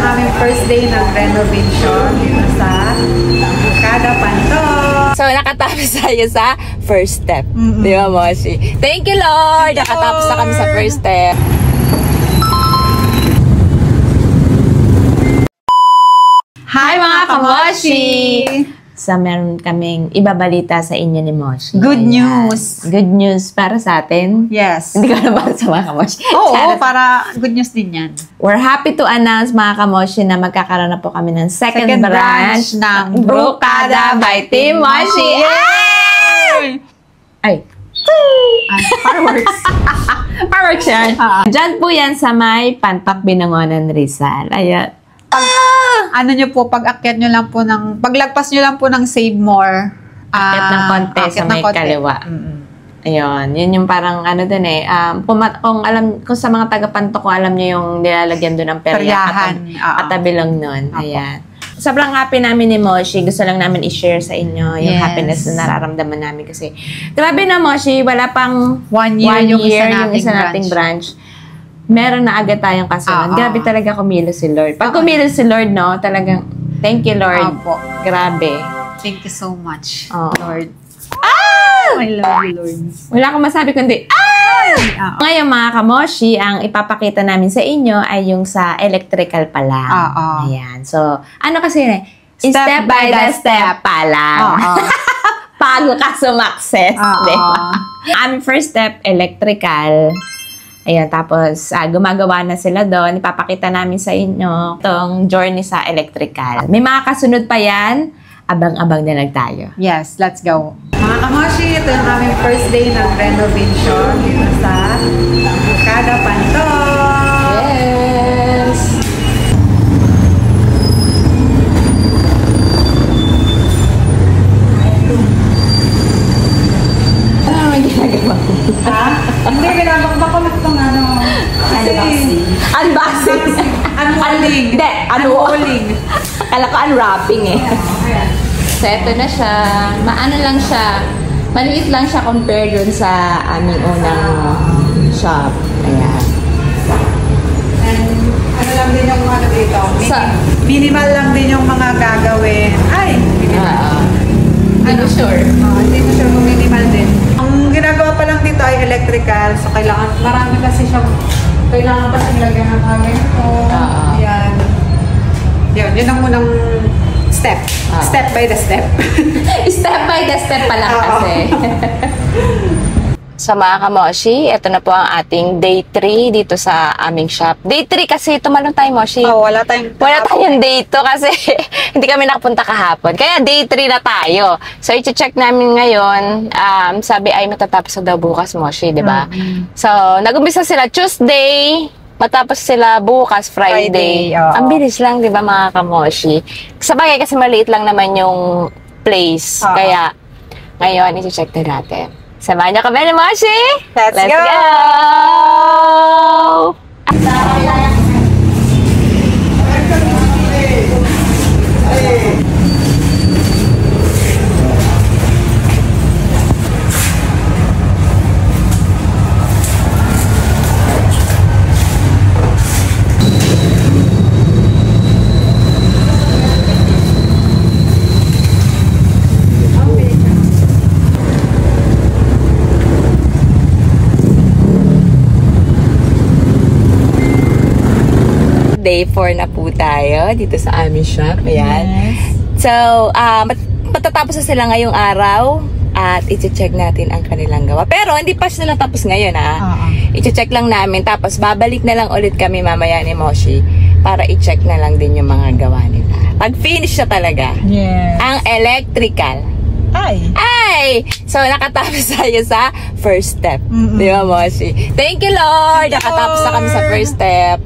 aming first day ng renovation dito sa Kada Panto. So, nakatapos tayo sa first step. Di ba, Moshi? Thank you, Lord! Nakatapos na kami sa first step. Hi, mga kamoshi! So, meron kaming ibabalita sa inyo ni Moshi. Good news! Good news para sa atin. Yes. Hindi ko na para sa mga kamoshi. Oo, para good news din yan. We're happy to announce, mga kamoshi, na magkakaroon na po kami ng second branch ng Brukada by Team Moshi. Yay! Ay! Fireworks. Fireworks yan. Diyan po yan sa may Panpak, Binangonan, Rizal. Ayan. Ano nyo po, pag-akyat nyo lang po ng, paglagpas nyo lang po ng Save More. Akyat ng konti sa may kaliwa. Ayun, yun yung parang ano dun eh. Kung sa mga taga-Pantok ko, alam nyo yung nilalagyan dun ng peryahan. Katabi lang nun. Ayan. Sobrang happy namin ni Moshi. Gusto lang namin i-share sa inyo yung happiness na nararamdaman namin kasi. Grabe na, Moshi. Wala pang 1 year yung isa nating branch. Meron na agad tayong kasunod. Grabe talaga kumilos si Lord. Pag kumilos si Lord, no, talagang, thank you, Lord. Grabe. Thank you so much, Lord. I love you, Lord. Wala akong masabi kundi, Ngayon, mga kamoshi, ang ipapakita namin sa inyo ay yung sa electrical pa lang. Ayan. So, ano kasi, step by the step pa lang. Bago ka sumakses. Diba? Aming first step, electrical. Ayan, tapos gumagawa na sila doon. Ipapakita namin sa inyo itong journey sa electrical. May mga kasunod pa yan. Abang-abang na lang tayo. Yes, let's go. Mga kamoshi, ito yung aming first day ng renovation dito sa Kada Panto. Yes! Ano naman ginagawa ko? Hindi, ginagawa ko itong ano. Unboxing. Unrolling. Hindi, unrolling. Kala ko unwrapping eh. So, ito na siya. Maano lang siya. Maliit lang siya compared dun sa aming unang shop. Ayan. And ano lang din yung ano dito. Minimal lang din yung mga gagawin. Ay! Hindi ko sure. Hindi ko sure kung minimal din. Ang ginagawa pa lang dito ay electrical. So, kailangan, marami kasi siyang, kailangan pa siyang lagyan ng hangin. Yan. Yun ang unang step. Step by the step. Step by the step pa lang kasi. Sa mga kamoshi, ito na po ang ating day 3 dito sa aming shop. Day 3 kasi tumalong tayo, Moshi. Wala tayong day 2 kasi hindi kami nakapunta kahapon. Kaya day 3 na tayo. So, i-check namin ngayon. Sabi ay matatapos daw bukas, Moshi, di ba? So, nag-umpisa sila Tuesday. Matapos sila bukas, Friday. Ang bilis lang, di ba, mga kamoshi? Sabagay kasi maliit lang naman yung place. Kaya, ngayon, i-check na natin. Samahan niyo kami, Moshi! Let's go! Day 4 na po tayo dito sa aming shop. Ayan. So, matatapos na sila ngayong araw at i-check natin ang kanilang gawa. Pero hindi pa sila tapos ngayon, i-check lang namin. Tapos babalik na lang ulit kami mamaya ni Moshi para i-check na lang din yung mga gawa nila. Pag finish na talaga. Ang electrical. Ay! So, nakatapos tayo sa first step. Di ba, Moshi? Thank you, Lord! Nakatapos na kami sa first step.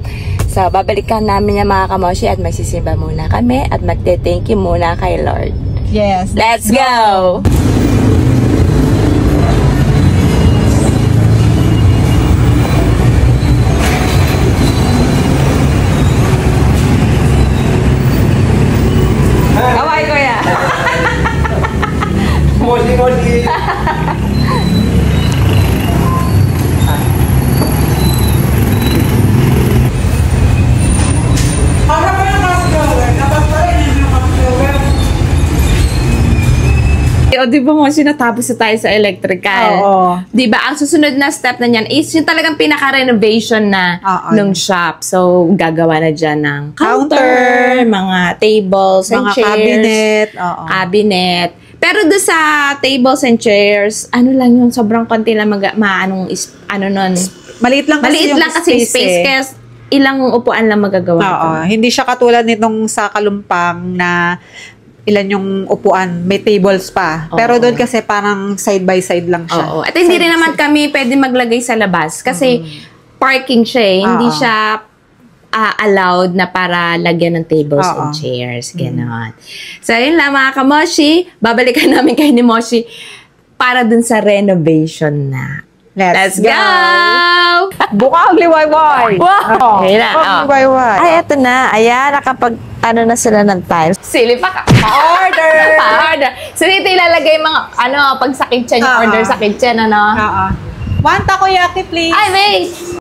So, babalikan namin yung mga kamoshi at magsisimba muna kami at magte-thank you muna kay Lord. Yes. Let's go! Kaway ko ya! Moshi! Harap mo yung o di ba Moshi, natapos na tayo sa electrical. Oo. Di ba, ang susunod na step na niyan is yung talagang pinaka-renovation na ng shop. So, gagawa na dyan ng counter, mga tables and mga chairs. cabinet. Oo. Cabinet. Pero doon sa tables and chairs, ano lang yun, sobrang konti lang Maliit lang kasi space kaya ilang upuan lang magagawa. Oo. Hindi siya katulad nitong sa Kalumpang na ilan yung upuan, may tables pa. Pero doon kasi parang side by side lang siya. Oo. At hindi rin naman kami pwede maglagay sa labas kasi parking siya eh. Hindi siya allowed na para lagyan ng tables and chairs. Ganon. So, yun lang mga kamoshi. Babalikan namin kayo ni Moshi para dun sa renovation na. Let's go! Bukang liwayway! Wow! Bukang liwayway! Ay, eto na. Ayan, nakapag na sila ng tiles. Sili pa ka. Pa-order! Pa-order. So, dito ilalagay mga, pag sa kitchen, yung order sa kitchen, One takoyaki, please. Ay, wait!